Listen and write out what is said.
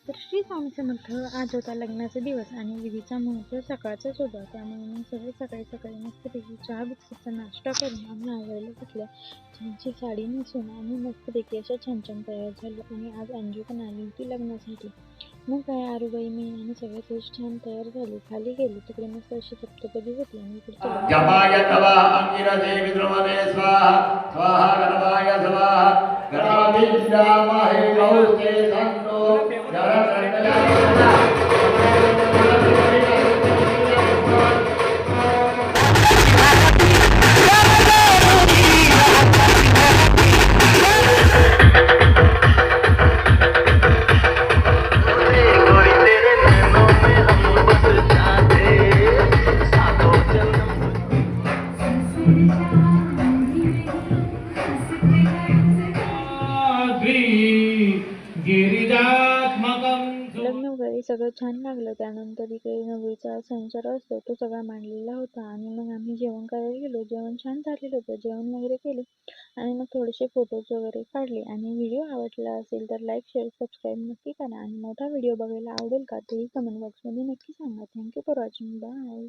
तर श्री स्वामी समर्थ. आज होता लग्नाचा दिवस आणि विधीचा मुहूर्त सकाळचाच होता. त्यामुळे मग सगळे सकाळी सकाळी मस्तपैकी चहा बिस्किटचा नाश्ता करून आम्ही आवरायला घेतल्या. छानशी साडी नेसून आम्ही मस्तपैकी अशा छान छान तयार झालो आणि आज अंजू पण आली होती लग्नासाठी. मग काय आरूबाई मी आणि सगळे तेच छान तयार झाले. खाली गेलो तिकडे मस्त अशी सप्तपदी होती आणि इकडे जपाय तवा अंगिरसे विद्रमणे स्वाहा स्वाहा गणपाय स्वाहा गणाभिष्टामहे गौस्ते सन्नो लग्न वगैरे सगळं छान लागलं. त्यानंतर इकडे नवरीचा संसार असतो तो सगळा मांडलेला होता आणि मग आम्ही जेवण करायला गेलो. जेवण छान झालेलं होतं. जेवण वगैरे केले आणि मग थोडेसे फोटोज वगैरे काढले. आणि व्हिडिओ आवडला असेल तर लाईक शेअर सबस्क्राईब नक्की करा आणि मोठा व्हिडिओ बघायला आवडेल का तेही कमेंट बॉक्समध्ये नक्की सांगा. Thank you for watching. बाय.